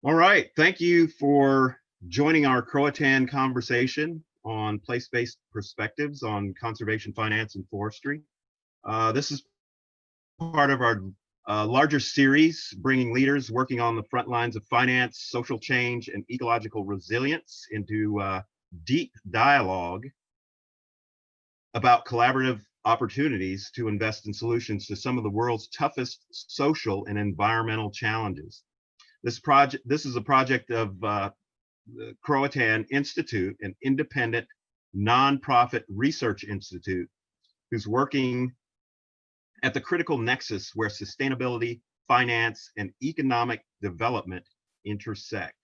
All right, thank you for joining our Croatan conversation on place-based perspectives on conservation finance and forestry. This is part of our larger series, bringing leaders working on the front lines of finance, social change, and ecological resilience into deep dialogue about collaborative opportunities to invest in solutions to some of the world's toughest social and environmental challenges. This is a project of the Croatan Institute, an independent nonprofit research institute who's working at the critical nexus where sustainability, finance, and economic development intersect.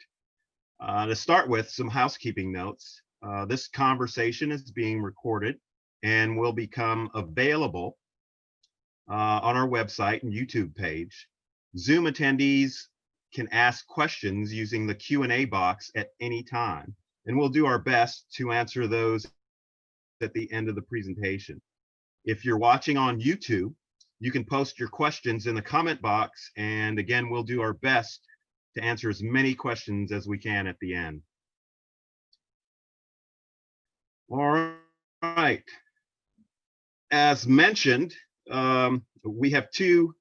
To start with, some housekeeping notes. This conversation is being recorded and will become available on our website and YouTube page. Zoom attendees can ask questions using the Q&A box at any time, and we'll do our best to answer those at the end of the presentation. If you're watching on YouTube, you can post your questions in the comment box, and again, we'll do our best to answer as many questions as we can at the end. All right. As mentioned, we have two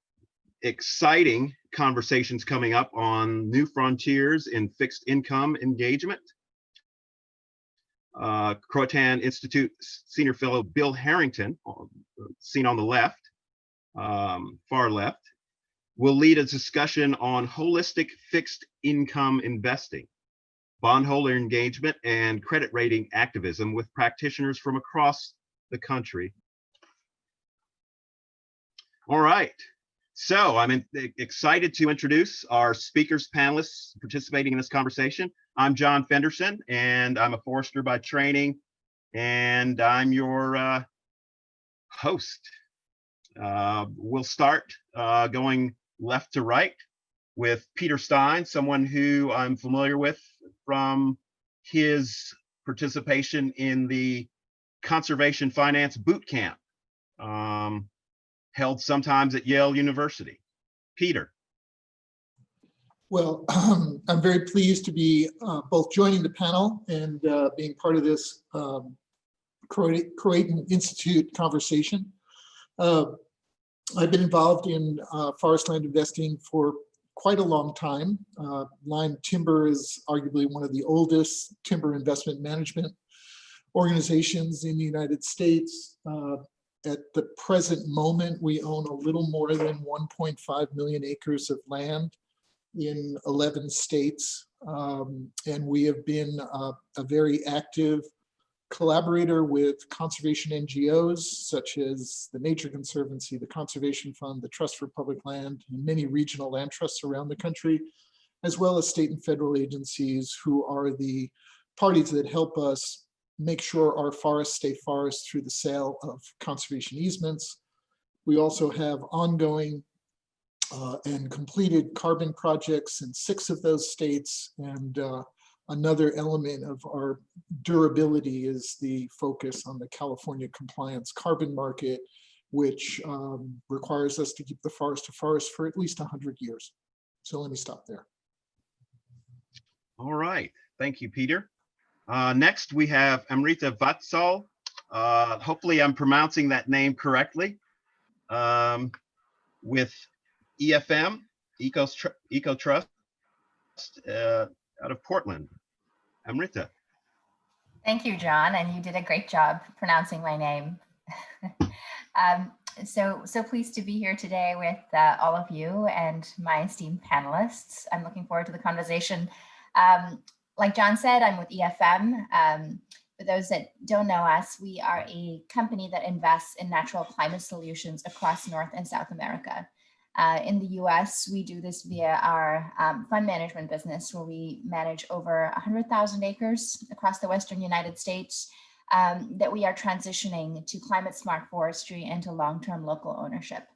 exciting conversations coming up on new frontiers in fixed income engagement. Croatan Institute Senior Fellow Bill Harrington, seen on the left, far left, will lead a discussion on holistic fixed income investing, bondholder engagement, and credit rating activism with practitioners from across the country. All right. So I'm excited to introduce our speakers, panelists participating in this conversation. I'm John Fenderson, and I'm a forester by training, and I'm your host. We'll start going left to right with Peter Stein, someone who I'm familiar with from his participation in the Conservation Finance Boot Camp, held sometimes at Yale University. Peter. Well, I'm very pleased to be both joining the panel and being part of this Croatan Institute conversation. I've been involved in forest land investing for quite a long time. Lyme Timber is arguably one of the oldest timber investment management organizations in the United States. At the present moment, we own a little more than 1.5 million acres of land in 11 states. And we have been a very active collaborator with conservation NGOs, such as the Nature Conservancy, the Conservation Fund, the Trust for Public Land, and many regional land trusts around the country, as well as state and federal agencies who are the parties that help us make sure our forests stay forests through the sale of conservation easements. We also have ongoing and completed carbon projects in 6 of those states. And another element of our durability is the focus on the California compliance carbon market, which requires us to keep the forest to forest for at least 100 years. So let me stop there. All right, thank you, Peter. Next, we have Amrita Vatsal. Hopefully I'm pronouncing that name correctly. With EFM, Ecotrust, out of Portland. Amrita. Thank you, John, and you did a great job pronouncing my name. So pleased to be here today with all of you and my esteemed panelists. I'm looking forward to the conversation. Like John said, I'm with EFM. For those that don't know us, we are a company that invests in natural climate solutions across North and South America. In the US, we do this via our fund management business, where we manage over 100,000 acres across the Western United States that we are transitioning to climate smart forestry and to long-term local ownership.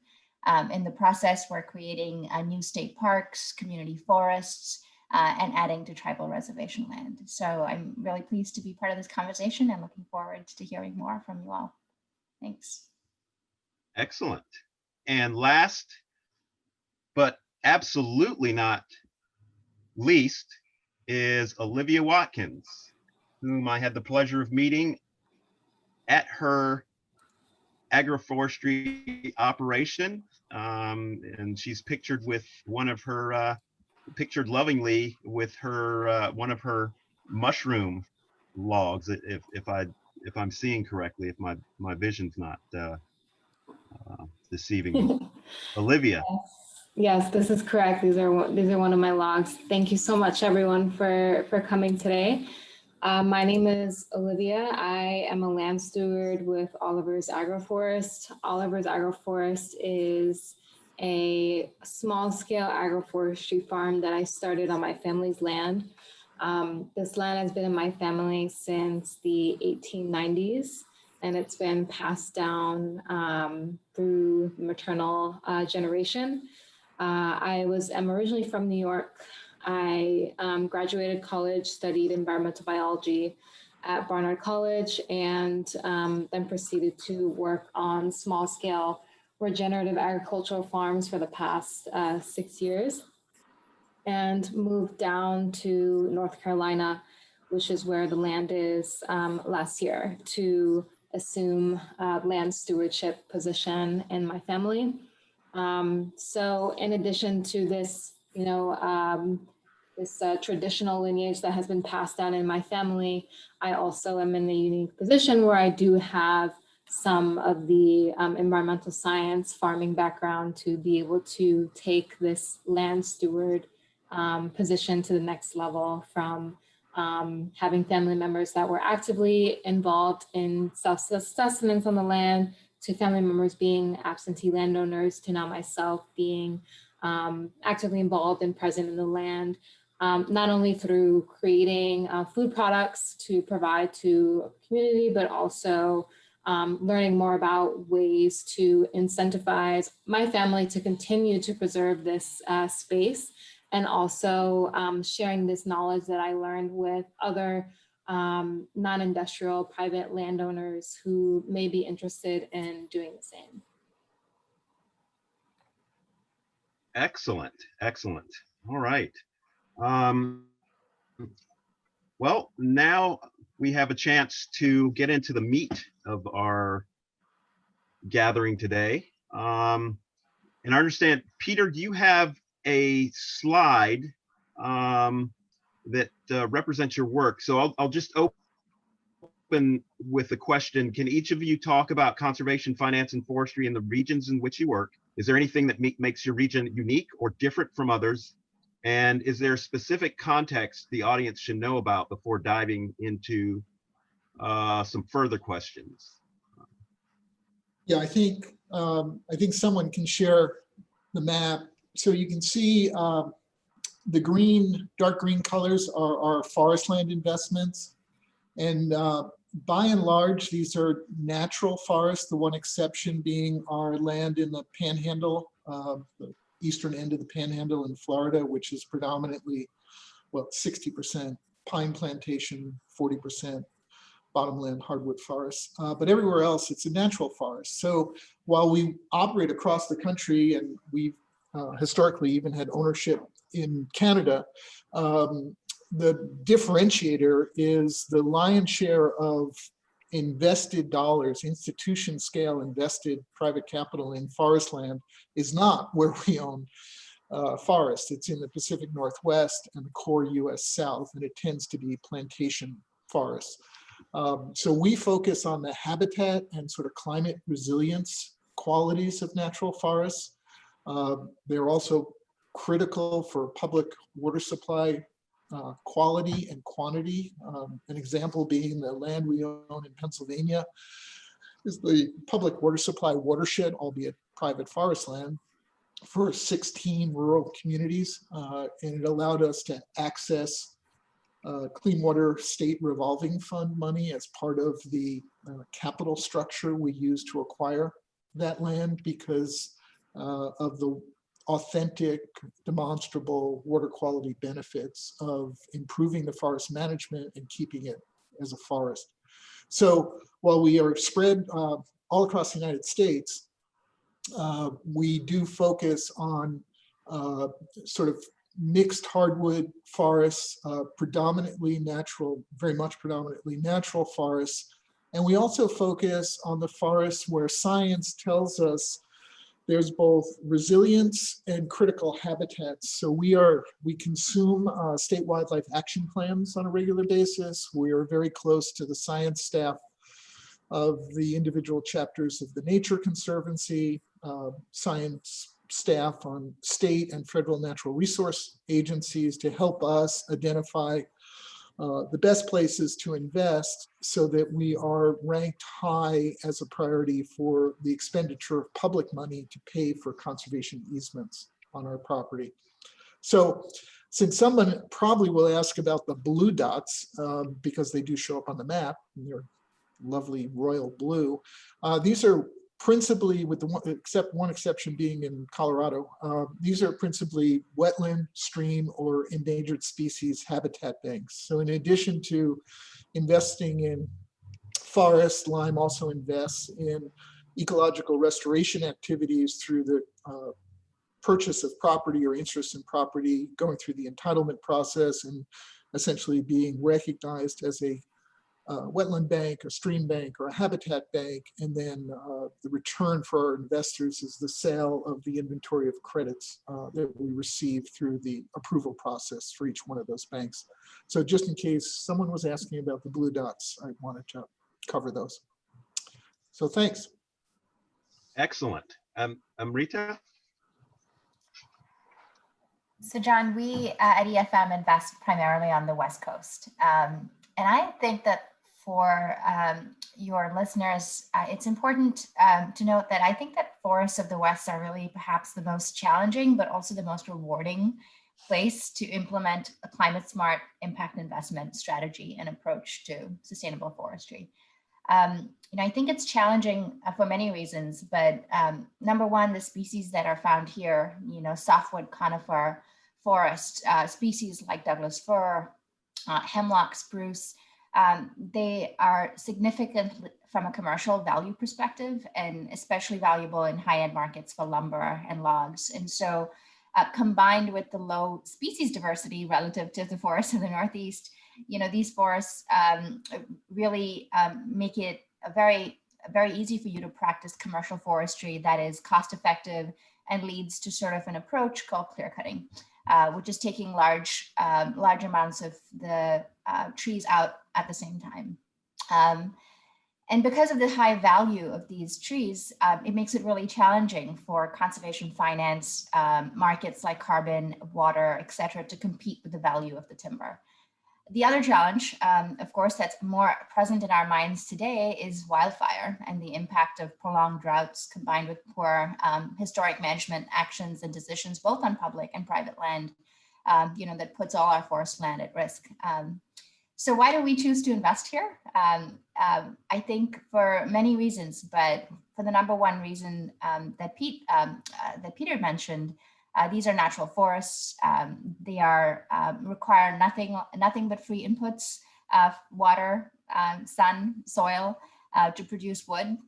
In the process, we're creating new state parks, community forests, and adding to tribal reservation land. So I'm really pleased to be part of this conversation and looking forward to hearing more from you all. Thanks. Excellent. And last, but absolutely not least is Olivia Watkins, whom I had the pleasure of meeting at her agroforestry operation. And she's pictured with one of her, pictured lovingly with her, one of her mushroom logs, if I'm seeing correctly, if my vision's not deceiving me. Olivia. Yes, this is correct. These are one of my logs. Thank you so much, everyone, for coming today. My name is Olivia. I am a land steward with Oliver's Agroforest. Oliver's Agroforest is a small-scale agroforestry farm that I started on my family's land. This land has been in my family since the 1890s, and it's been passed down through maternal generation. I'm originally from New York. I graduated college, studied environmental biology at Barnard College, and then proceeded to work on small-scale regenerative agricultural farms for the past 6 years, and moved down to North Carolina, which is where the land is, last year, to assume a land stewardship position in my family. So in addition to this, this traditional lineage that has been passed down in my family, I also am in the unique position where I do have some of the environmental science farming background to be able to take this land steward position to the next level, from having family members that were actively involved in self-sustenance on the land, to family members being absentee landowners, to now myself being actively involved and present in the land, not only through creating food products to provide to a community, but also learning more about ways to incentivize my family to continue to preserve this space, and also sharing this knowledge that I learned with other non-industrial private landowners who may be interested in doing the same. Excellent, excellent. All right. Well, now we have a chance to get into the meat of our gathering today. And I understand, Peter, you have a slide that represents your work. So I'll just open with the question: can each of you talk about conservation, finance, and forestry in the regions in which you work? Is there anything that makes your region unique or different from others? And is there a specific context the audience should know about before diving into some further questions? Yeah, I think someone can share the map. So you can see the green, dark green colors are our forest land investments. And by and large, these are natural forests, the one exception being our land in the Panhandle, the eastern end of the Panhandle in Florida, which is predominantly, well, 60% pine plantation, 40% bottomland hardwood forests. But everywhere else, it's a natural forest. So while we operate across the country, and we've historically even had ownership in Canada, the differentiator is the lion's share of invested dollars, institution scale invested private capital in forest land is not where we own forest. It's in the Pacific Northwest and the core US South, and it tends to be plantation forests. So we focus on the habitat and sort of climate resilience qualities of natural forests. They're also critical for public water supply quality and quantity. An example being the land we own in Pennsylvania is the public water supply watershed, albeit private forest land, for 16 rural communities. And it allowed us to access Clean Water State Revolving Fund money as part of the capital structure we use to acquire that land, because of the authentic, demonstrable water quality benefits of improving the forest management and keeping it as a forest. So while we are spread all across the United States, we do focus on sort of mixed hardwood forests, predominantly natural, very much predominantly natural forests. And we also focus on the forests where science tells us there's both resilience and critical habitats. So we consume state wildlife action plans on a regular basis. We are very close to the science staff of the individual chapters of the Nature Conservancy, science staff on state and federal natural resource agencies to help us identify the best places to invest so that we are ranked high as a priority for the expenditure of public money to pay for conservation easements on our property. So since someone probably will ask about the blue dots, because they do show up on the map, and they're lovely royal blue, these are principally, with the one exception being in Colorado, these are principally wetland, stream, or endangered species habitat banks. So in addition to investing in forests, Lyme also invests in ecological restoration activities through the purchase of property or interest in property, going through the entitlement process, and essentially being recognized as a wetland bank, a stream bank, or a habitat bank. And then the return for our investors is the sale of the inventory of credits that we receive through the approval process for each one of those banks. So just in case someone was asking about the blue dots, I wanted to cover those. So thanks. Excellent. Amrita? So John, we at EFM invest primarily on the West Coast. And I think that for your listeners, it's important to note that I think that forests of the West are really perhaps the most challenging, but also the most rewarding place to implement a climate smart impact investment strategy and approach to sustainable forestry. I think it's challenging for many reasons, but number one, the species that are found here, softwood conifer forest, species like Douglas fir, hemlock spruce, they are significant from a commercial value perspective, and especially valuable in high-end markets for lumber and logs. And so combined with the low species diversity relative to the forests in the Northeast, these forests really make it very easy for you to practice commercial forestry that is cost effective and leads to sort of an approach called clear cutting, which is taking large amounts of the trees out at the same time. And because of the high value of these trees, it makes it really challenging for conservation finance markets like carbon, water, et cetera, to compete with the value of the timber. The other challenge, of course, that's more present in our minds today is wildfire and the impact of prolonged droughts combined with poor historic management actions and decisions, both on public and private land, that puts all our forest land at risk. So why do we choose to invest here? I think for many reasons, but for the number one reason that Peter mentioned, these are natural forests. They require nothing but free inputs, water, sun, soil to produce wood,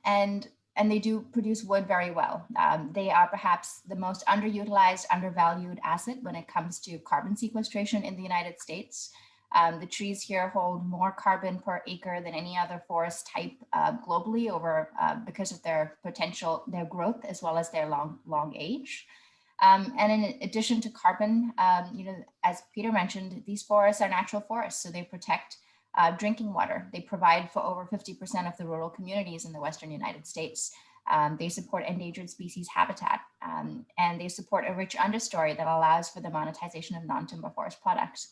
and they do produce wood very well. They are perhaps the most underutilized, undervalued asset when it comes to carbon sequestration in the United States. The trees here hold more carbon per acre than any other forest type globally because of their potential, their growth, as well as their long age. And in addition to carbon, as Peter mentioned, these forests are natural forests, so they protect drinking water. They provide for over 50% of the rural communities in the Western United States. They support endangered species habitat, and they support a rich understory that allows for the monetization of non-timber forest products.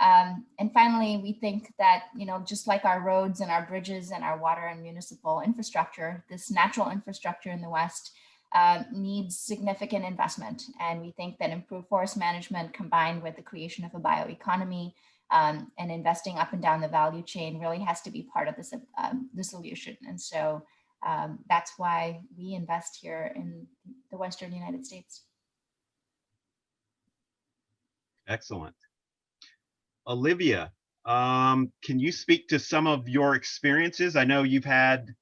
And finally, we think that, just like our roads and our bridges and our water and municipal infrastructure, this natural infrastructure in the West needs significant investment. And we think that improved forest management combined with the creation of a bioeconomy and investing up and down the value chain really has to be part of the solution. And so that's why we invest here in the Western United States. Excellent. Olivia, can you speak to some of your experiences? I know you've had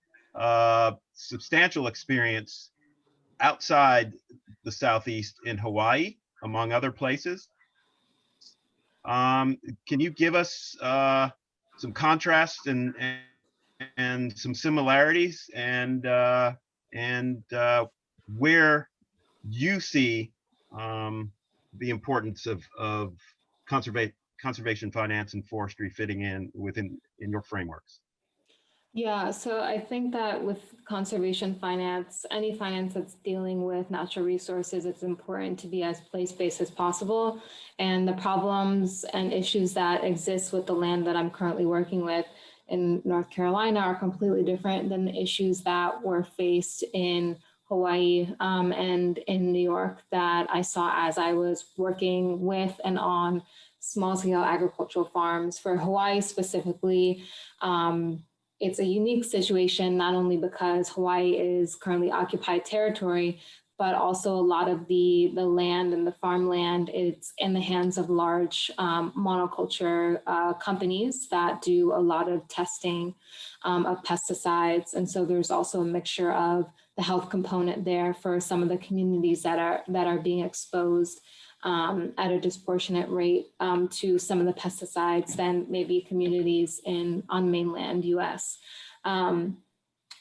substantial experience outside the Southeast in Hawaii. among other places. Can you give us some contrasts and some similarities and where you see the importance of conservation finance and forestry fitting in in your frameworks? Yeah, so I think that with conservation finance, any finance that's dealing with natural resources, it's important to be as place-based as possible. And the problems and issues that exist with the land that I'm currently working with in North Carolina are completely different than the issues that were faced in Hawaii and in New York that I saw as I was working with and on small-scale agricultural farms. For Hawaii specifically, it's a unique situation, not only because Hawaii is currently occupied territory, but also a lot of the land and the farmland is in the hands of large monoculture companies that do a lot of testing of pesticides. And so there's also a mixture of the health component there for some of the communities that are being exposed at a disproportionate rate to some of the pesticides than maybe communities on mainland US.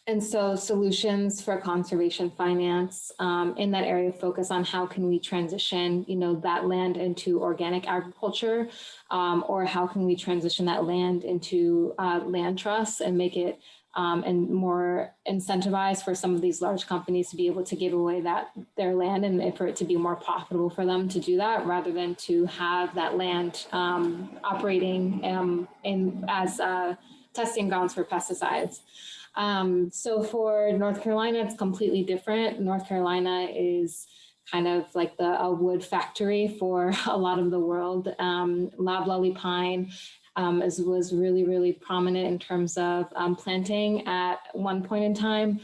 And so solutions for conservation finance in that area focus on how can we transition, that land into organic agriculture, or how can we transition that land into land trusts and make it and more incentivized for some of these large companies to be able to give away their land and for it to be more profitable for them to do that rather than to have that land operating as testing grounds for pesticides. So for North Carolina, it's completely different. North Carolina is kind of like a wood factory for a lot of the world. Loblolly pine was really, really prominent in terms of planting at one point in time,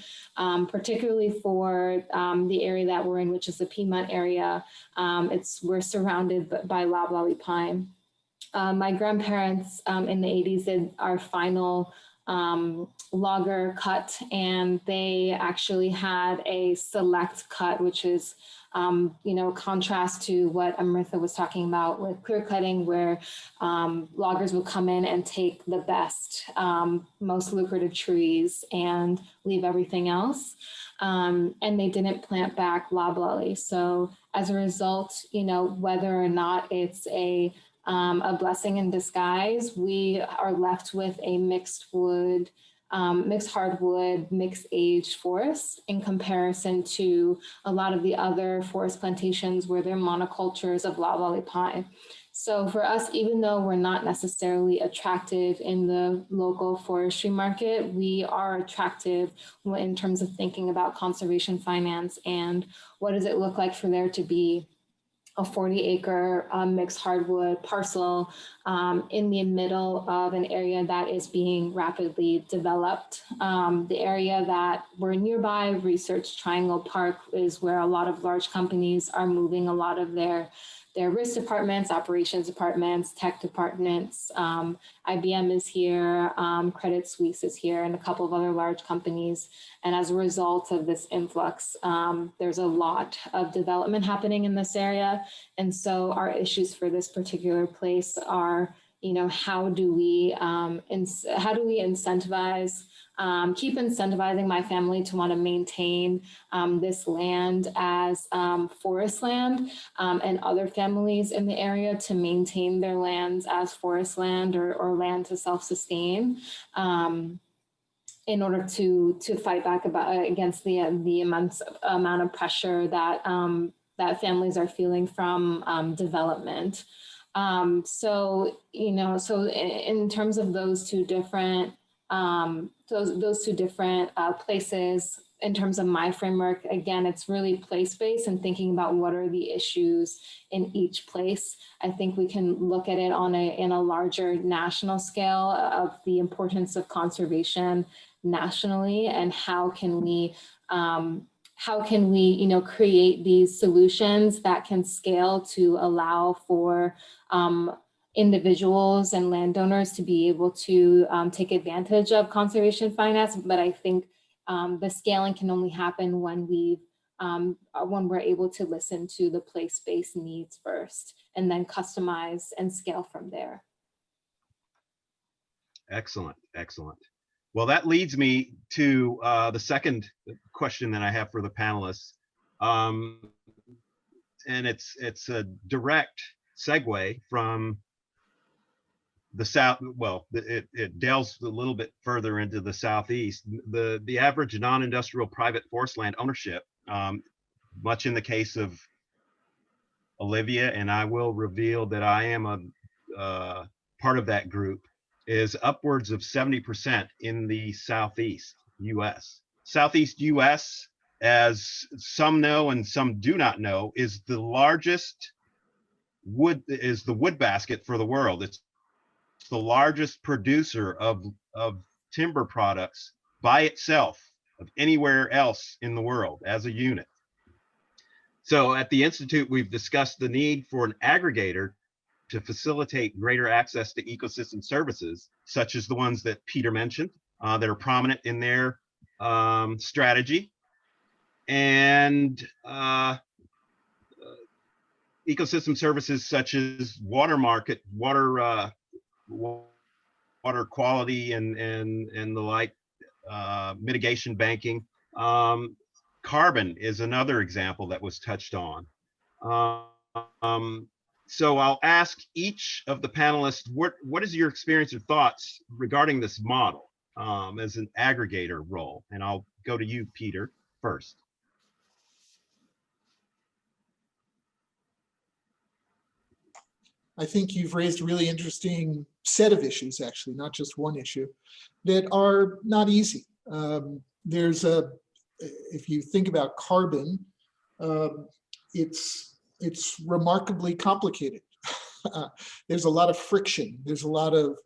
particularly for the area that we're in, which is the Piedmont area. We're surrounded by loblolly pine. My grandparents in the 80s did our final logger cut, and they actually had a select cut, which is contrast to what Amrita was talking about with clear cutting, where loggers would come in and take the best, most lucrative trees and leave everything else. And they didn't plant back loblolly. So as a result, whether or not it's a blessing in disguise, we are left with a mixed hardwood, mixed age forest in comparison to a lot of the other forest plantations where they're monocultures of loblolly pine. So for us, even though we're not necessarily attractive in the local forestry market, we are attractive in terms of thinking about conservation finance and what does it look like for there to be a 40-acre mixed hardwood parcel in the middle of an area that is being rapidly developed. The area that we're nearby, Research Triangle Park, is where a lot of large companies are moving a lot of their risk departments, operations departments, tech departments. IBM is here, Credit Suisse is here, and a couple of other large companies. And as a result of this influx, there's a lot of development happening in this area. And so our issues for this particular place are, how do we incentivize, keep incentivizing my family to want to maintain this land as forest land, and other families in the area to maintain their lands as forest land or land to self-sustain, in order to fight back against the immense amount of pressure that that families are feeling from development. So in terms of those two different places, in terms of my framework, again, it's really place-based and thinking about what are the issues in each place. I think we can look at it in a larger national scale of the importance of conservation nationally, and how can we create these solutions that can scale to allow for individuals and landowners to be able to take advantage of conservation finance. But I think the scaling can only happen when we've when we're able to listen to the place-based needs first and then customize and scale from there. Excellent, excellent. Well, that leads me to the second question that I have for the panelists. And it's a direct segue from the south. Well, it delves a little bit further into the southeast. The average non-industrial private forest land ownership, much in the case of Olivia, and I will reveal that I am a part of that group, is upwards of 70% in the Southeast US. Southeast US, as some know and some do not know, is the largest wood basket for the world. It's the largest producer of timber products by itself of anywhere else in the world as a unit. So at the Institute, we've discussed the need for an aggregator to facilitate greater access to ecosystem services, such as the ones that Peter mentioned, that are prominent in their strategy. And ecosystem services such as water market, water quality and the like, mitigation banking. Carbon is another example that was touched on. So I'll ask each of the panelists, what is your experience or thoughts regarding this model as an aggregator role? And I'll go to you, Peter, first. I think you've raised a really interesting set of issues, actually, not just one issue, that are not easy. If you think about carbon, it's remarkably complicated. There's a lot of friction. There's a lot of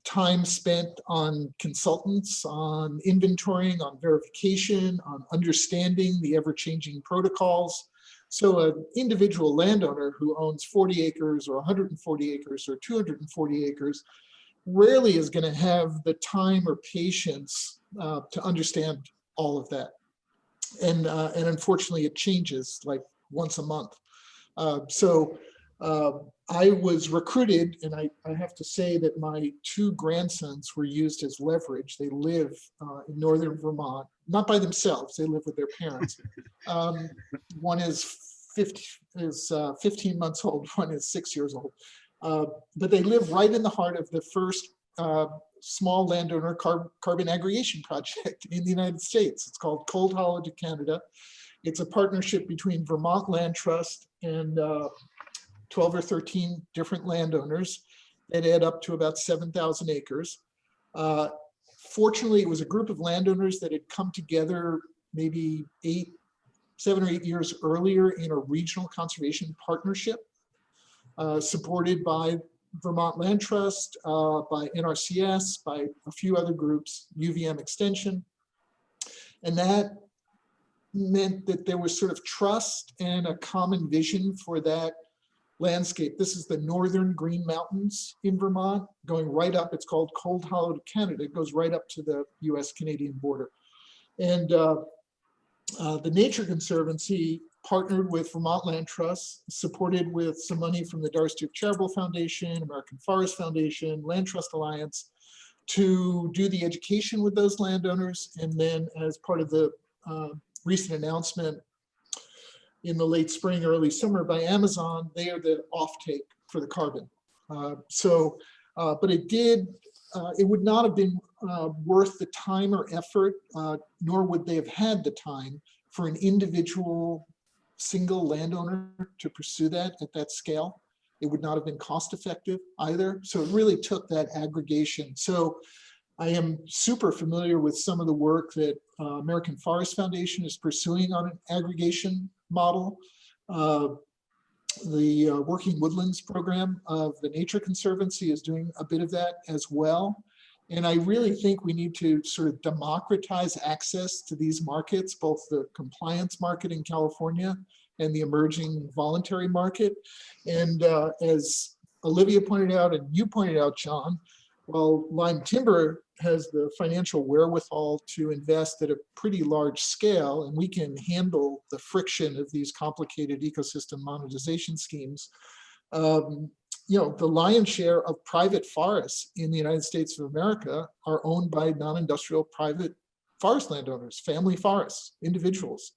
time spent on consultants, on inventorying, on verification, on understanding the ever-changing protocols. So an individual landowner who owns 40 acres or 140 acres or 240 acres rarely is going to have the time or patience to understand all of that. And unfortunately, it changes like once a month. I was recruited, and I have to say that my two grandsons were used as leverage. They live in northern Vermont, not by themselves, they live with their parents. One is 15 months old, one is 6 years old. But they live right in the heart of the first small landowner carbon aggregation project in the United States. It's called Cold Hollow to Canada. It's a partnership between Vermont Land Trust and 12 or 13 different landowners that add up to about 7,000 acres. Fortunately, it was a group of landowners that had come together maybe 7 or 8 years earlier in a regional conservation partnership supported by Vermont Land Trust, by NRCS, by a few other groups, UVM Extension. And that meant that there was sort of trust and a common vision for that landscape. This is the northern Green Mountains in Vermont, going right up. It's called Cold Hollow to Canada. It goes right up to the US-Canadian border. And the Nature Conservancy partnered with Vermont Land Trust, supported with some money from the Darcy Charitable Foundation, American Forest Foundation, Land Trust Alliance, to do the education with those landowners. And then as part of the recent announcement in the late spring, early summer by Amazon, they are the offtake for the carbon. But it would not have been worth the time or effort, nor would they have had the time for an individual single landowner to pursue that at that scale. It would not have been cost effective either. So it really took that aggregation. So I am super familiar with some of the work that American Forest Foundation is pursuing on an aggregation model. The Working Woodlands program of the Nature Conservancy is doing a bit of that as well. And I really think we need to sort of democratize access to these markets, both the compliance market in California and the emerging voluntary market. And as Olivia pointed out, and you pointed out, John, While Lyme Timber has the financial wherewithal to invest at a pretty large scale, and we can handle the friction of these complicated ecosystem monetization schemes, the lion's share of private forests in the United States of America are owned by non-industrial private forest landowners, family forests, individuals.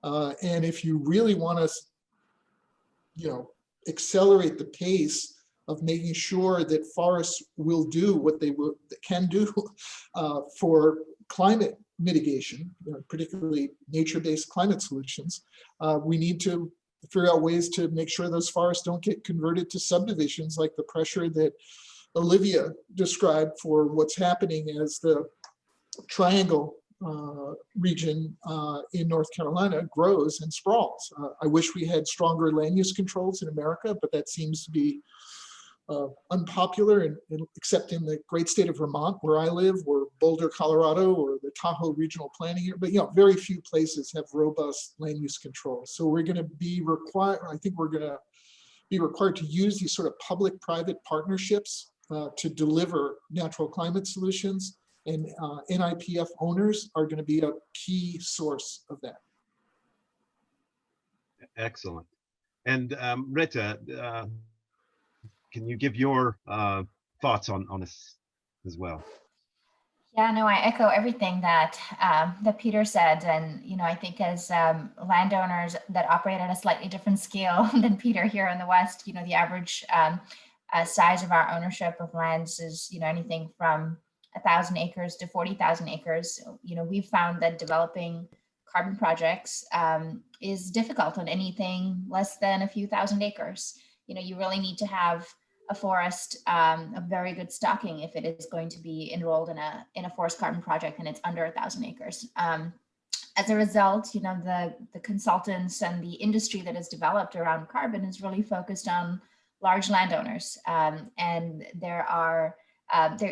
And if you really want to, accelerate the pace of making sure that forests will do what they can do for climate mitigation, particularly nature-based climate solutions, we need to figure out ways to make sure those forests don't get converted to subdivisions, like the pressure that Olivia described for what's happening as the Triangle region in North Carolina grows and sprawls. I wish we had stronger land use controls in America, but that seems to be unpopular, except in the great state of Vermont, where I live, or Boulder, Colorado, or the Tahoe Regional Planning Area. But very few places have robust land use controls. So we're going to be required. I think we're going to be required to use these sort of public-private partnerships to deliver natural climate solutions, and NIPF owners are going to be a key source of that. Excellent. And Rita, can you give your thoughts on this as well? Yeah, no, I echo everything that that Peter said, and I think as landowners that operate at a slightly different scale than Peter here in the West, the average size of our ownership of lands is anything from 1,000 acres to 40,000 acres. We've found that developing carbon projects is difficult on anything less than a few thousand acres. You really need to have a forest of very good stocking if it is going to be enrolled in a forest carbon project and it's under 1,000 acres. As a result, the consultants and the industry that is developed around carbon is really focused on large landowners, and there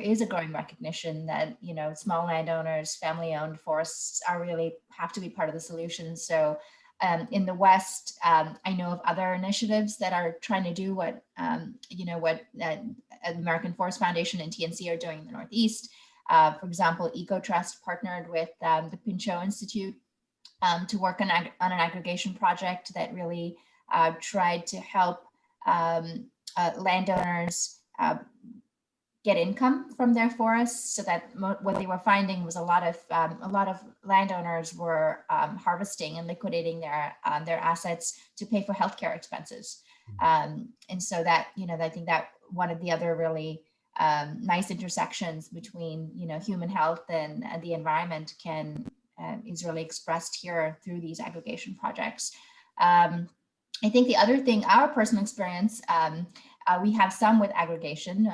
is a growing recognition that small landowners, family-owned forests have to be part of the solution. So in the West, I know of other initiatives that are trying to do what American Forest Foundation and TNC are doing in the Northeast. For example, Ecotrust partnered with the Pinchot Institute to work on an aggregation project that really tried to help landowners get income from their forests, so that what they were finding was a lot of landowners were harvesting and liquidating their assets to pay for healthcare expenses, and so that I think that one of the other really nice intersections between human health and the environment is really expressed here through these aggregation projects. I think the other thing, our personal experience. We have some with aggregation.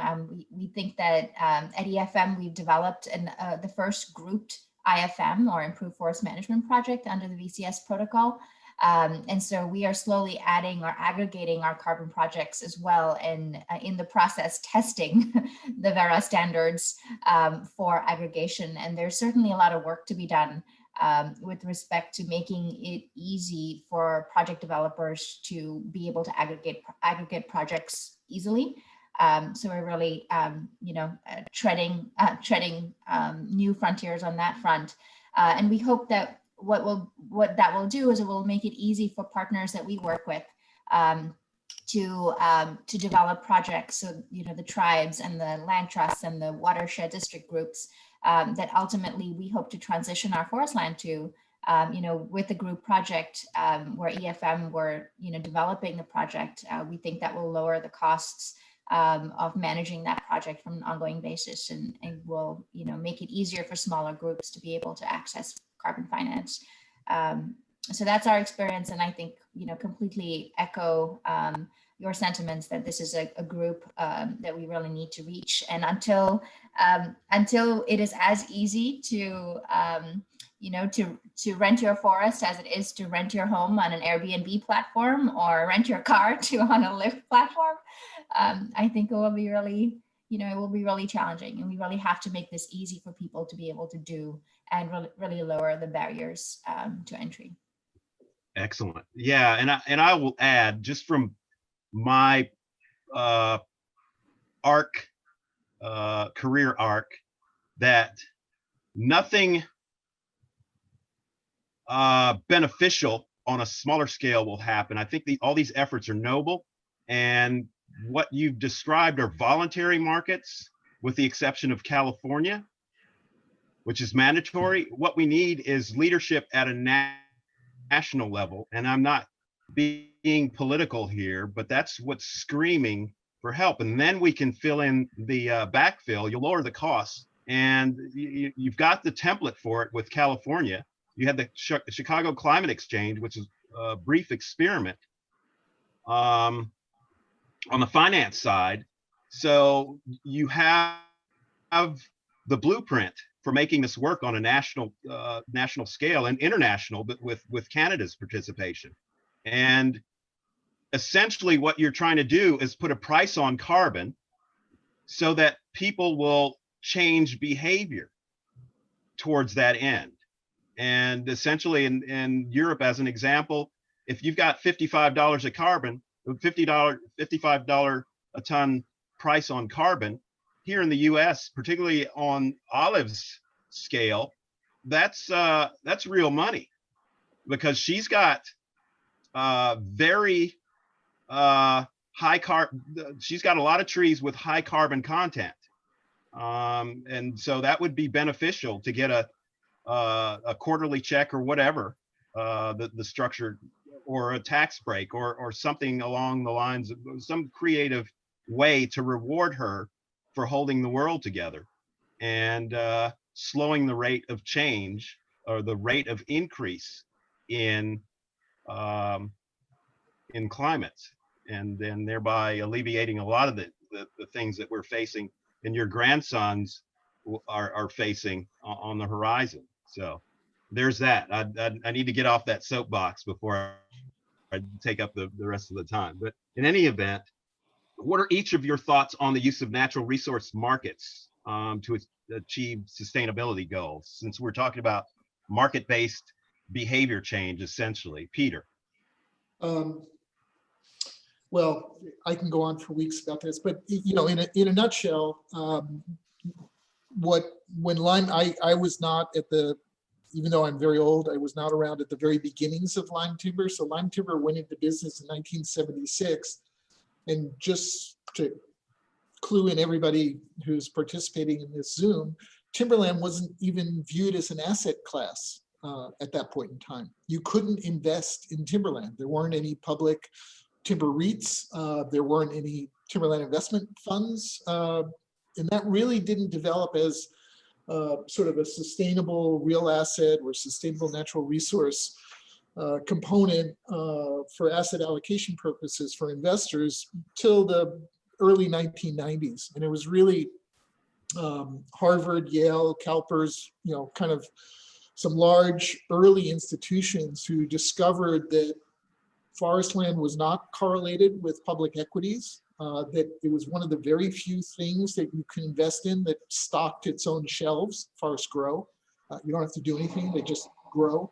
We think that at EFM, we've developed the first grouped IFM, or Improved Forest Management Project, under the VCS protocol. And so we are slowly adding or aggregating our carbon projects as well, and in the process testing the Verra standards for aggregation. And there's certainly a lot of work to be done with respect to making it easy for project developers to be able to aggregate projects easily. So we're really, treading new frontiers on that front, and we hope that what that will do is it will make it easy for partners that we work with to develop projects. So the tribes and the land trusts and the watershed district groups that ultimately we hope to transition our forest land to. With the group project where EFM were, developing the project, we think that will lower the costs of managing that project from an ongoing basis, and will, make it easier for smaller groups to be able to access carbon finance. So that's our experience, and I think, completely echo your sentiments that this is a group that we really need to reach. And until it is as easy to rent your forest as it is to rent your home on an Airbnb platform or rent your car on a Lyft platform, I think it will be really, it will be really challenging, and we really have to make this easy for people to be able to do, and really lower the barriers to entry. Excellent. Yeah, and I will add, just from my ARC career arc that nothing beneficial on a smaller scale will happen. I think all these efforts are noble, and what you've described are voluntary markets, with the exception of California, which is mandatory. What we need is leadership at a national level, and I'm not being political here, but that's what's screaming for help. And then we can fill in the backfill. You lower the costs, and you've got the template for it with California. You had the Chicago Climate Exchange, which is a brief experiment on the finance side. So you have the blueprint for making this work on a national scale and international, but with Canada's participation. And essentially what you're trying to do is put a price on carbon so that people will change behavior towards that end. And essentially in Europe, as an example, if you've got $55 a carbon, $55 a ton price on carbon, here in the US, particularly on Olive's scale, that's real money, because she's got very high carbon. She's got a lot of trees with high carbon content, and so that would be beneficial to get a quarterly check or whatever, the structure, or a tax break, or something along the lines of some creative way to reward her for holding the world together and slowing the rate of change, or the rate of increase in climate, and then thereby alleviating a lot of the things that we're facing and your grandsons are facing on the horizon. So there's that. I need to get off that soapbox before I take up the rest of the time. But in any event, what are each of your thoughts on the use of natural resource markets to achieve sustainability goals, since we're talking about market-based behavior change, essentially? Peter. Well, I can go on for weeks about this, but you know, in a nutshell, when Lyme, I was not at the, even though I'm very old, I was not around at the very beginnings of Lyme timber. So Lyme timber went into business in 1976. And just to clue in everybody who's participating in this Zoom, timberland wasn't even viewed as an asset class at that point in time. You couldn't invest in timberland. There weren't any public timber REITs. There weren't any timberland investment funds. And that really didn't develop as sort of a sustainable real asset or sustainable natural resource component for asset allocation purposes for investors till the early 1990s. And it was really Harvard, Yale, CalPERS, you know, kind of some large early institutions who discovered that forest land was not correlated with public equities, that it was one of the very few things that you can invest in that stocked its own shelves. Forests grow. You don't have to do anything, they just grow.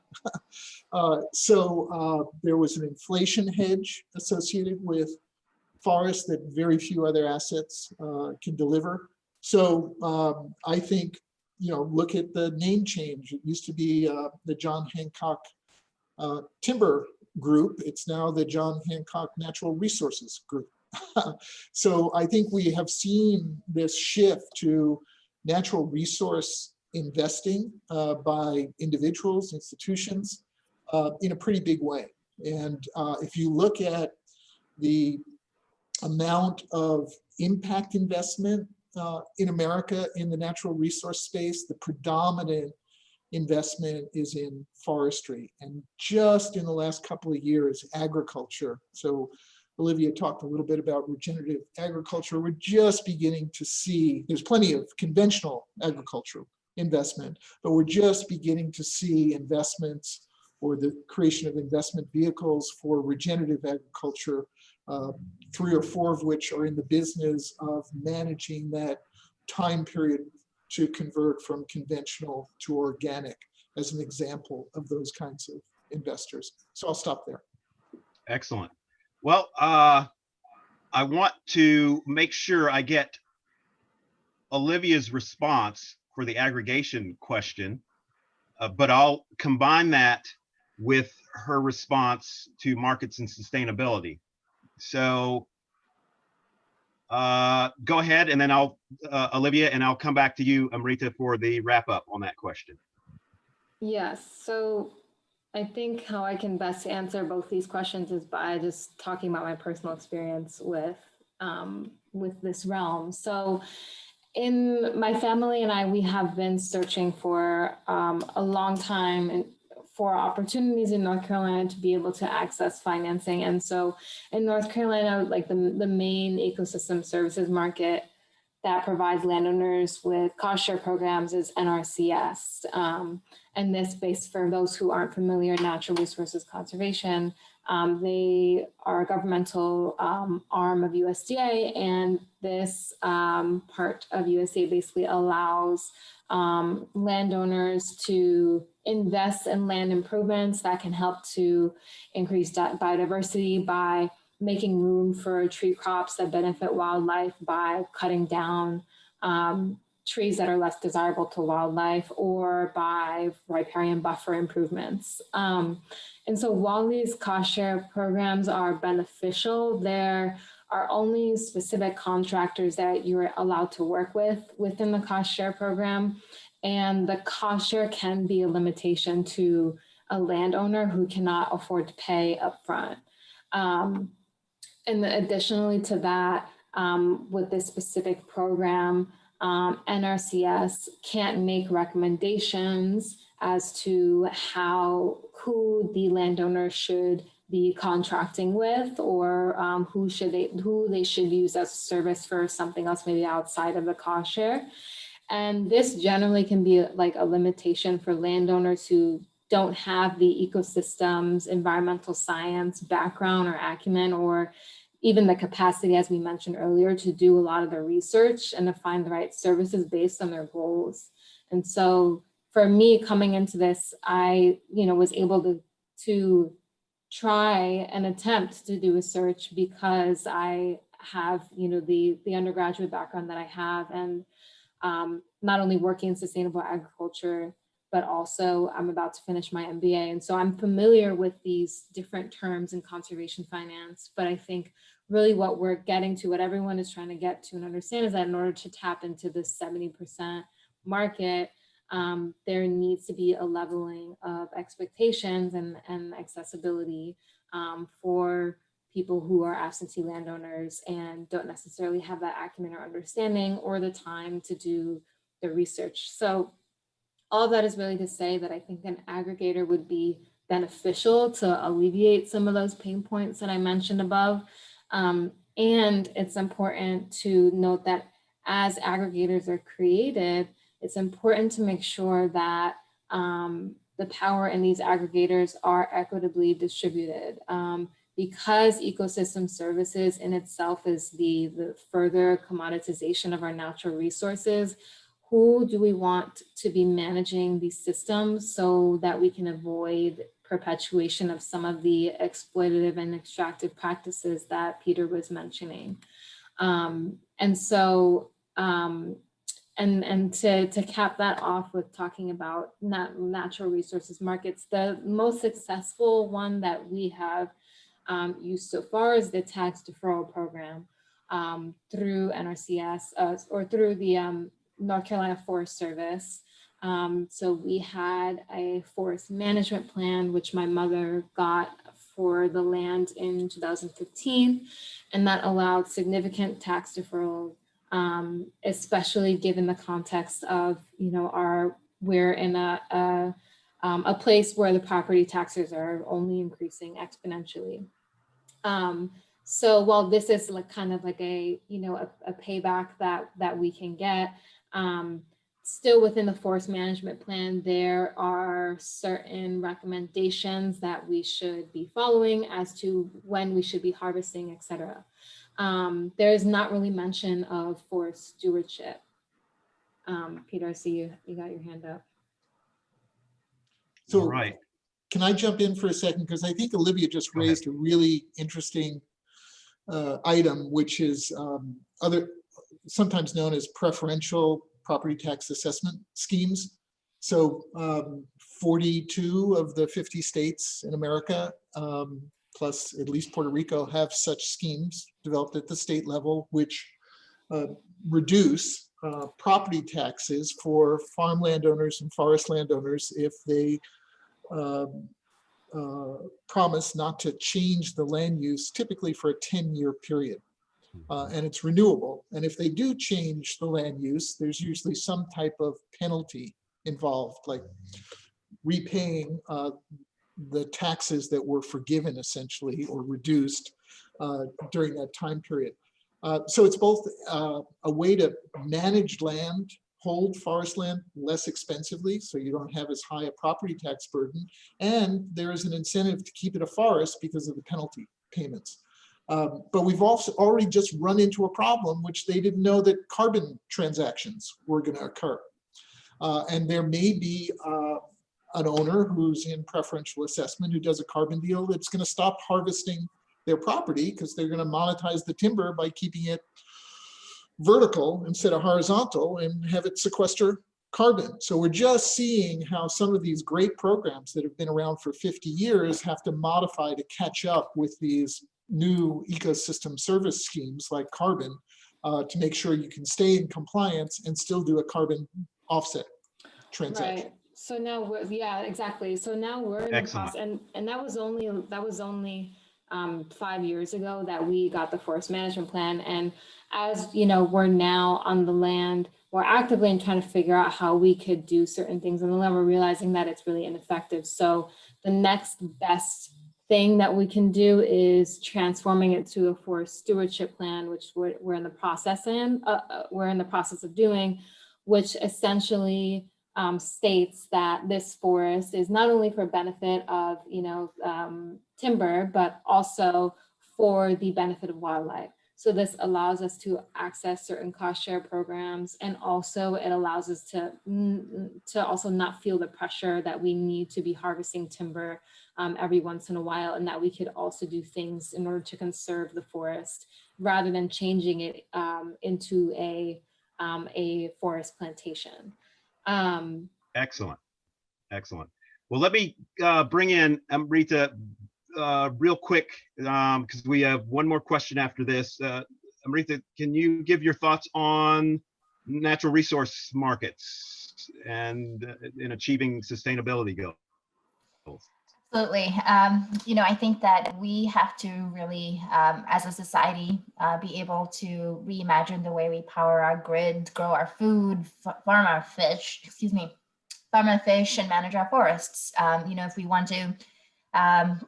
So there was an inflation hedge associated with forests that very few other assets can deliver. So I think, you know, look at the name change. It used to be the John Hancock Timber Group. It's now the John Hancock Natural Resources Group. So I think we have seen this shift to natural resource investing by individuals, institutions, in a pretty big way. And if you look at the amount of impact investment in America in the natural resource space, the predominant investment is in forestry. And just in the last couple of years, agriculture. So Olivia talked a little bit about regenerative agriculture. We're just beginning to see, there's plenty of conventional agricultural investment, but we're just beginning to see investments or the creation of investment vehicles for regenerative agriculture, 3 or 4 of which are in the business of managing that time period to convert from conventional to organic, as an example of those kinds of investors. So I'll stop there. Excellent. Well, I want to make sure I get Olivia's response for the aggregation question, but I'll combine that with her response to markets and sustainability. So go ahead, and then I'll, Olivia, and I'll come back to you, Amrita, for the wrap up on that question. Yes, so I think how I can best answer both these questions is by just talking about my personal experience with this realm. So in my family and I, we have been searching for a long time and for opportunities in North Carolina to be able to access financing. And so in North Carolina, like the main ecosystem services market that provides landowners with cost share programs is NRCS. And this, based for those who aren't familiar, natural resources conservation, they are a governmental arm of USDA, and this part of USDA basically allows landowners to invest in land improvements that can help to increase biodiversity by making room for tree crops that benefit wildlife, by cutting down trees that are less desirable to wildlife, or by riparian buffer improvements. And so while these cost share programs are beneficial, there are only specific contractors that you're allowed to work with within the cost share program. And the cost share can be a limitation to a landowner who cannot afford to pay upfront. And additionally to that, with this specific program, NRCS can't make recommendations as to who the landowner should be contracting with, or who they should use as a service for something else, maybe outside of the cost share. And this generally can be like a limitation for landowners who don't have the ecosystems, environmental science background or acumen, or even the capacity, as we mentioned earlier, to do a lot of the research and to find the right services based on their goals. And so for me, coming into this, I was able to try and attempt to do a search because I have the undergraduate background that I have, and not only working in sustainable agriculture, but also I'm about to finish my MBA. And so I'm familiar with these different terms in conservation finance, but I think really what we're getting to, what everyone is trying to get to and understand, is that in order to tap into this 70% market, there needs to be a leveling of expectations and accessibility for people who are absentee landowners and don't necessarily have that acumen or understanding or the time to do the research. So all of that is really to say that I think an aggregator would be beneficial to alleviate some of those pain points that I mentioned above. And it's important to note that as aggregators are created, it's important to make sure that the power in these aggregators are equitably distributed. Because ecosystem services in itself is the further commoditization of our natural resources, who do we want to be managing these systems so that we can avoid perpetuation of some of the exploitative and extractive practices that Peter was mentioning? And so, and to cap that off with talking about natural resources markets, the most successful one that we have used so far is the tax deferral program through NRCS or through the North Carolina Forest Service. So we had a forest management plan, which my mother got for the land in 2015, and that allowed significant tax deferral, especially given the context of, we're in a place where the property taxes are only increasing exponentially. So while this is like kind of like a payback that we can get, still within the forest management plan, there are certain recommendations that we should be following as to when we should be harvesting, et cetera. There is not really mention of forest stewardship. Peter, I see you got your hand up. So Right. Can I jump in for a second? Because I think Olivia just raised a really interesting item, which is sometimes known as preferential property tax assessment schemes. So 42 of the 50 states in America, plus at least Puerto Rico, have such schemes developed at the state level, which reduce property taxes for farm landowners and forest landowners if they promise not to change the land use, typically for a 10-year period. And it's renewable. And if they do change the land use, there's usually some type of penalty involved, like repaying the taxes that were forgiven essentially or reduced during that time period. So it's both a way to manage land, hold forest land less expensively, so you don't have as high a property tax burden, and there is an incentive to keep it a forest because of the penalty payments. But we've also already just run into a problem, which they didn't know that carbon transactions were going to occur. And there may be an owner who's in preferential assessment who does a carbon deal that's going to stop harvesting their property because they're going to monetize the timber by keeping it vertical instead of horizontal and have it sequester carbon. So we're just seeing how some of these great programs that have been around for 50 years have to modify to catch up with these new ecosystem service schemes like carbon to make sure you can stay in compliance and still do a carbon offset transaction. Right. So now we're, yeah, exactly. So now we're in the process, and that was only 5 years ago that we got the forest management plan. And as you know, we're now on the land, we're actively trying to figure out how we could do certain things on the land. We're realizing that it's really ineffective. So the next best thing that we can do is transforming it to a forest stewardship plan, which we're in the process of doing, which essentially states that this forest is not only for benefit of timber, but also for the benefit of wildlife. So this allows us to access certain cost share programs, and also it allows us to also not feel the pressure that we need to be harvesting timber every once in a while, and that we could also do things in order to conserve the forest rather than changing it into a forest plantation. Excellent. Well, let me bring in Amrita real quick because we have one more question after this. Amrita, can you give your thoughts on natural resource markets and in achieving sustainability goals? Absolutely. I think that we have to really, as a society, be able to reimagine the way we power our grid, grow our food, farm our fish, and manage our forests. If we want to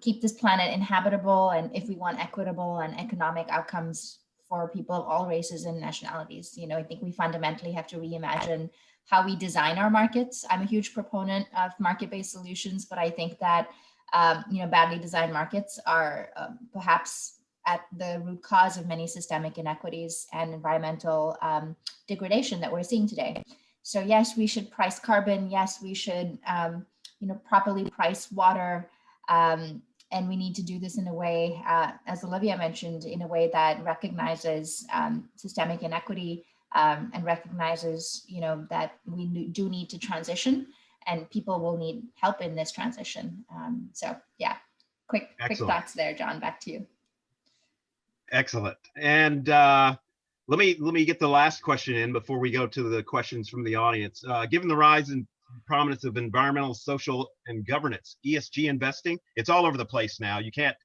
keep this planet inhabitable, and if we want equitable and economic outcomes for people of all races and nationalities, I think we fundamentally have to reimagine how we design our markets. I'm a huge proponent of market-based solutions, but I think that badly designed markets are perhaps at the root cause of many systemic inequities and environmental degradation that we're seeing today. So yes, we should price carbon. Yes, we should properly price water. And we need to do this in a way, as Olivia mentioned, in a way that recognizes systemic inequity and recognizes, that we do need to transition, and people will need help in this transition. So yeah, quick thoughts there, John. Back to you. Excellent. And let me get the last question in before we go to the questions from the audience. Given the rise in prominence of environmental, social, and governance, ESG investing, it's all over the place now. You can't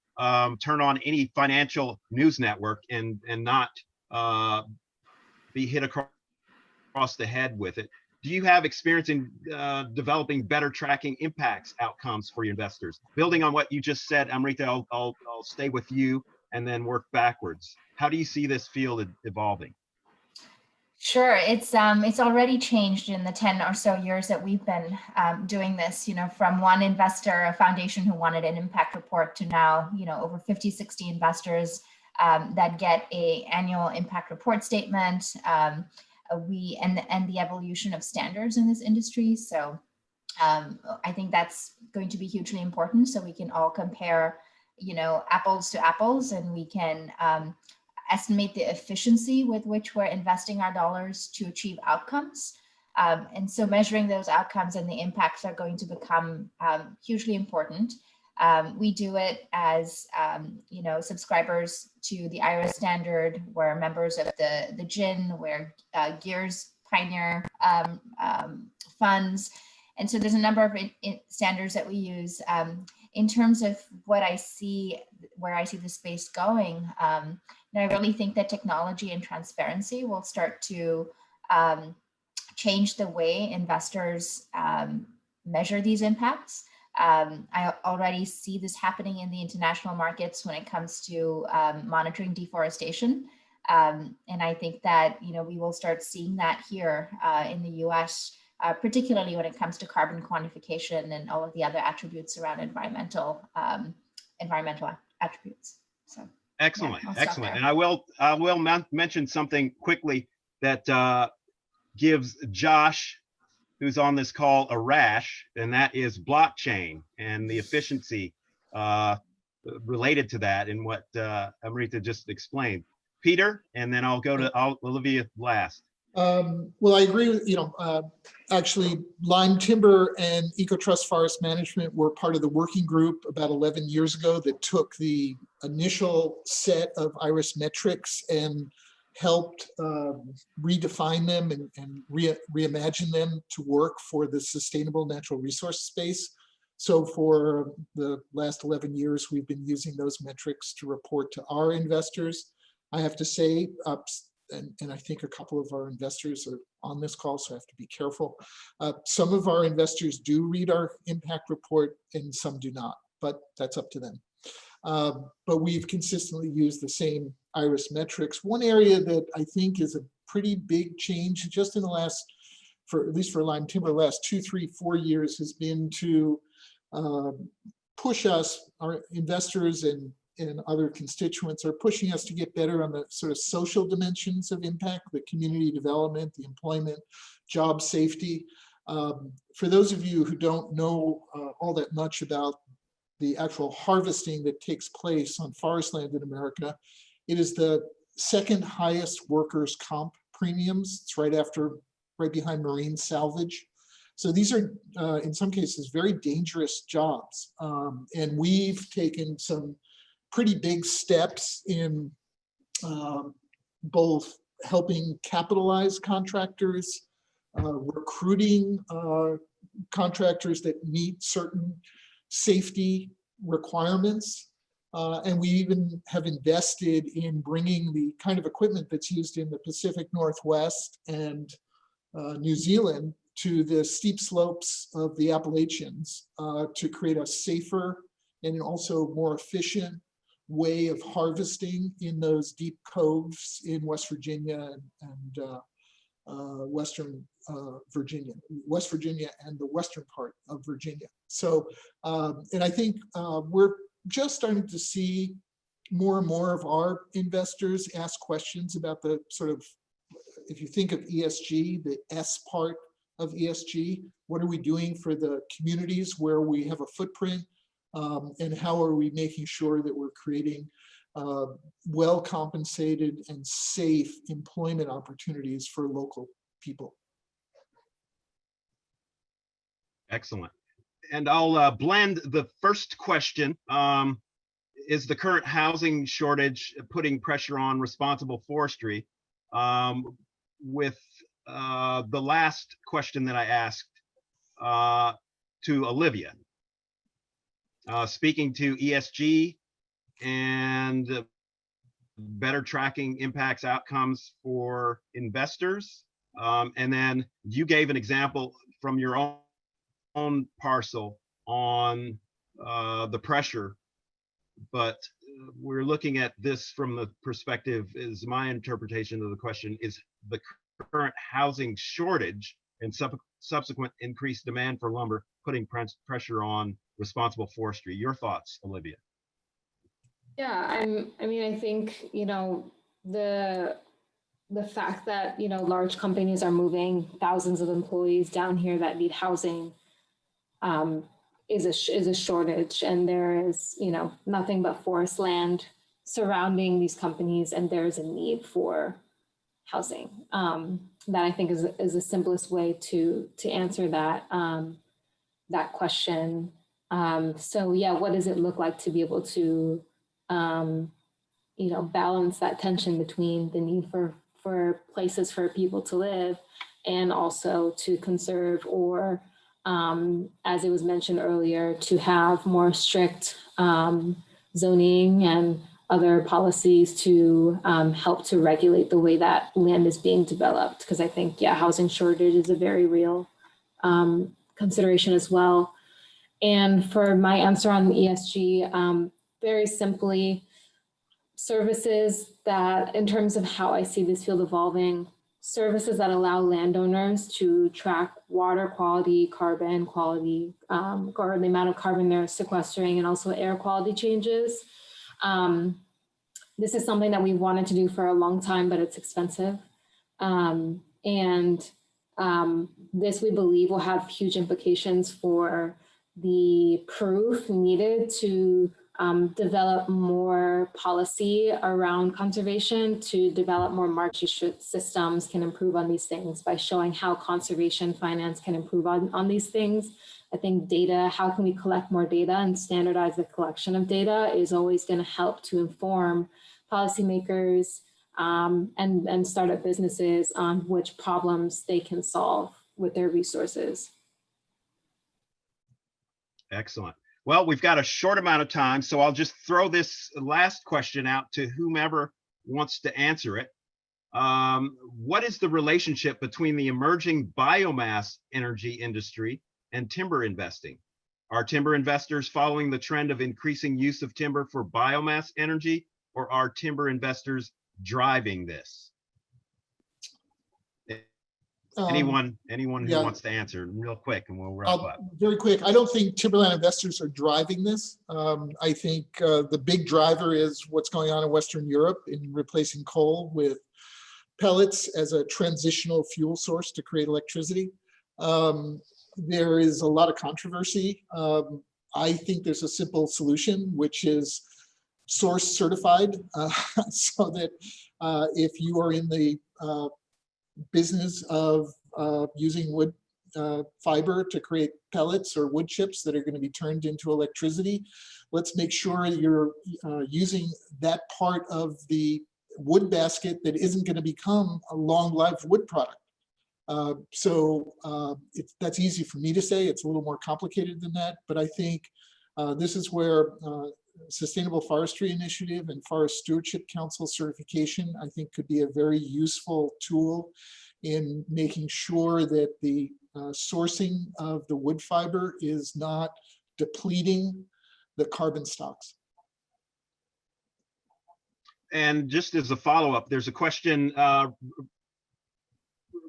turn on any financial news network and not be hit across the head with it. Do you have experience in developing better tracking impacts outcomes for your investors? Building on what you just said, Amrita, I'll stay with you and then work backwards. How do you see this field evolving? Sure, it's already changed in the 10 or so years that we've been doing this, from one investor, a foundation who wanted an impact report, to now, over 50, 60 investors that get an annual impact report statement. And the evolution of standards in this industry. So I think that's going to be hugely important, so we can all compare, apples to apples, and we can estimate the efficiency with which we're investing our dollars to achieve outcomes. And so measuring those outcomes and the impacts are going to become hugely important. We do it as, subscribers to the IRIS standard. We're members of the GIN, we're GEARS Pioneer funds. And so there's a number of standards that we use. In terms of what I see, where I see the space going, I really think that technology and transparency will start to change the way investors measure these impacts. I already see this happening in the international markets when it comes to monitoring deforestation. And I think that, we will start seeing that here in the US, particularly when it comes to carbon quantification and all of the other attributes around environmental attributes. So excellent, yeah, excellent. And I will mention something quickly that gives Josh, who's on this call, a rash, and that is blockchain and the efficiency related to that and what Amrita just explained. Peter, and then I'll go to Olivia last. Well, I agree with, actually Lyme Timber and Ecotrust Forest Management were part of the working group about 11 years ago that took the initial set of IRIS metrics and helped redefine them and reimagine them to work for the sustainable natural resource space. So for the last 11 years, we've been using those metrics to report to our investors. I have to say, and I think a couple of our investors are on this call, so I have to be careful. Some of our investors do read our impact report and some do not, but that's up to them. But we've consistently used the same IRIS metrics. One area that I think is a pretty big change just in the last, at least for Lyme Timber, last 2, 3, 4 years has been to push us, our investors and other constituents are pushing us to get better on the sort of social dimensions of impact, the community development, the employment, job safety. For those of you who don't know all that much about the actual harvesting that takes place on forest land in America, it is the second highest workers' comp premiums. It's right behind marine salvage. So these are, in some cases, very dangerous jobs. And we've taken some pretty big steps in both helping capitalize contractors, recruiting contractors that meet certain safety requirements. And we even have invested in bringing the kind of equipment that's used in the Pacific Northwest and New Zealand to the steep slopes of the Appalachians to create a safer and also more efficient way of harvesting in those deep coves in West Virginia and Western Virginia, West Virginia and the western part of Virginia. So, and I think we're just starting to see more and more of our investors ask questions about the sort of, if you think of ESG, the S part of ESG, what are we doing for the communities where we have a footprint? And how are we making sure that we're creating well-compensated and safe employment opportunities for local people? Excellent. And I'll blend the first question. Is the current housing shortage putting pressure on responsible forestry? With the last question that I asked to Olivia. Speaking to ESG and better tracking impacts outcomes for investors. And then you gave an example from your own parcel on the pressure, but we're looking at this from the perspective, is my interpretation of the question, is the current housing shortage and subsequent increased demand for lumber putting pressure on responsible forestry. Your thoughts, Olivia? Yeah, I think, the fact that, large companies are moving thousands of employees down here that need housing is a shortage, and there is, nothing but forest land surrounding these companies, and there's a need for housing. That I think is the simplest way to answer that that question. So yeah, what does it look like to be able to balance that tension between the need for places for people to live and also to conserve, or as it was mentioned earlier, to have more strict zoning and other policies to help to regulate the way that land is being developed. Because I think, yeah, housing shortage is a very real consideration as well. And for my answer on ESG, very simply, services that, in terms of how I see this field evolving, services that allow landowners to track water quality, carbon quality, or the amount of carbon they're sequestering, and also air quality changes. This is something that we wanted to do for a long time, but it's expensive. This, we believe, will have huge implications for the proof needed to develop more policy around conservation, to develop more market systems can improve on these things by showing how conservation finance can improve on these things. I think data, how can we collect more data and standardize the collection of data, is always going to help to inform policymakers and startup businesses on which problems they can solve with their resources. Excellent. Well, we've got a short amount of time, so I'll just throw this last question out to whomever wants to answer it. What is the relationship between the emerging biomass energy industry and timber investing? Are timber investors following the trend of increasing use of timber for biomass energy, or are timber investors driving this? Anyone who wants to answer real quick, and we'll wrap up. Very quick. I don't think timberland investors are driving this. I think the big driver is what's going on in Western Europe in replacing coal with pellets as a transitional fuel source to create electricity. There is a lot of controversy. I think there's a simple solution, which is source certified, so that if you are in the business of using wood fiber to create pellets or wood chips that are going to be turned into electricity, let's make sure you're using that part of the wood basket that isn't going to become a long-lived wood product. That's easy for me to say. It's a little more complicated than that, but I think this is where Sustainable Forestry Initiative and Forest Stewardship Council certification, I think, could be a very useful tool in making sure that the sourcing of the wood fiber is not depleting the carbon stocks. And just as a follow-up, there's a question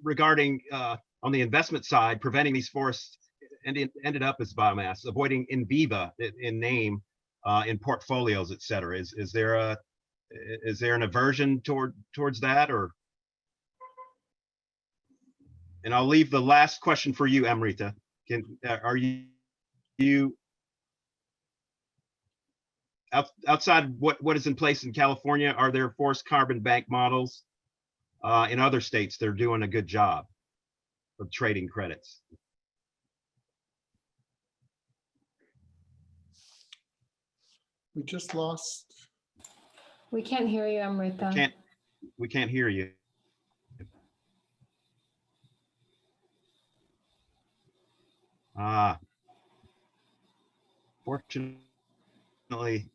regarding on the investment side, preventing these forests ended up as biomass, avoiding in viva in name in portfolios, et cetera. Is there an aversion towards that, or? And I'll leave the last question for you, Amrita. Are you outside what is in place in California? Are there forest carbon bank models in other states that are doing a good job of trading credits? We just lost. We can't hear you, Amrita. We can't hear you. Fortunately.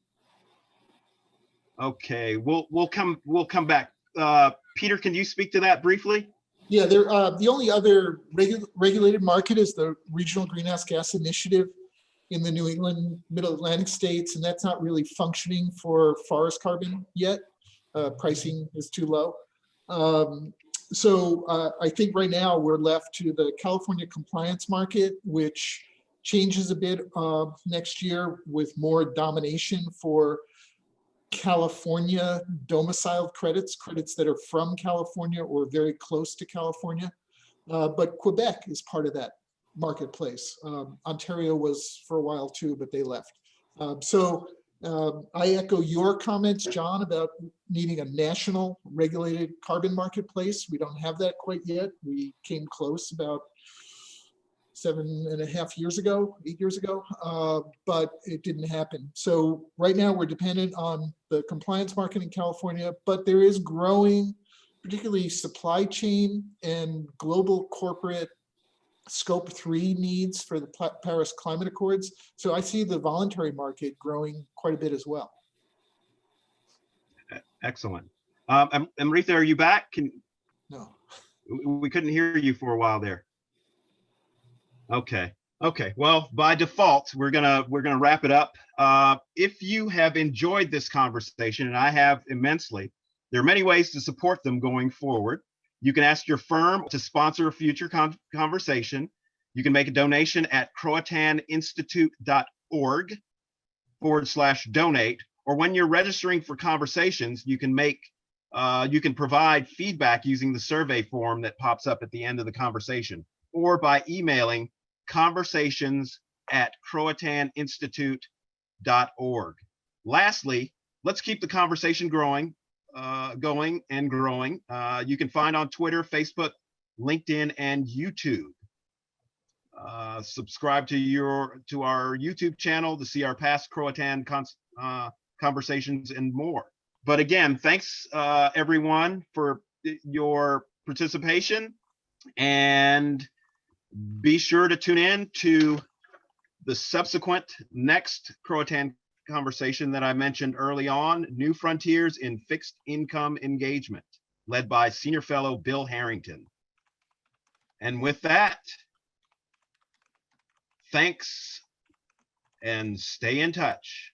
Okay, we'll come back. Peter, can you speak to that briefly? Yeah, the only other regulated market is the Regional Greenhouse Gas Initiative in the New England, Middle Atlantic states, and that's not really functioning for forest carbon yet. Pricing is too low. I think right now we're left to the California compliance market, which changes a bit next year with more domination for California domiciled credits that are from California or very close to California. But Quebec is part of that marketplace. Ontario was for a while too, but they left. I echo your comments, John, about needing a national regulated carbon marketplace. We don't have that quite yet. We came close about 7.5 years ago, 8 years ago, but it didn't happen. So right now we're dependent on the compliance market in California, but there is growing, particularly supply chain and global corporate scope 3 needs for the Paris Climate Accords. So I see the voluntary market growing quite a bit as well. Excellent. Amrita, are you back? No. We couldn't hear you for a while there. Okay. Well, by default, we're gonna wrap it up. If you have enjoyed this conversation, and I have immensely, there are many ways to support them going forward. You can ask your firm to sponsor a future conversation. You can make a donation at croataninstitute.org/donate. Or when you're registering for conversations, you can provide feedback using the survey form that pops up at the end of the conversation, or by emailing conversations@croataninstitute.org. Lastly, let's keep the conversation going. You can find on Twitter, Facebook, LinkedIn, and YouTube. Subscribe to our YouTube channel to see our past Croatan conversations and more. But again, thanks everyone for your participation, and be sure to tune in to the subsequent next Croatan conversation that I mentioned early on, New Frontiers in Fixed Income Engagement, led by Senior Fellow Bill Harrington. And with that, thanks and stay in touch.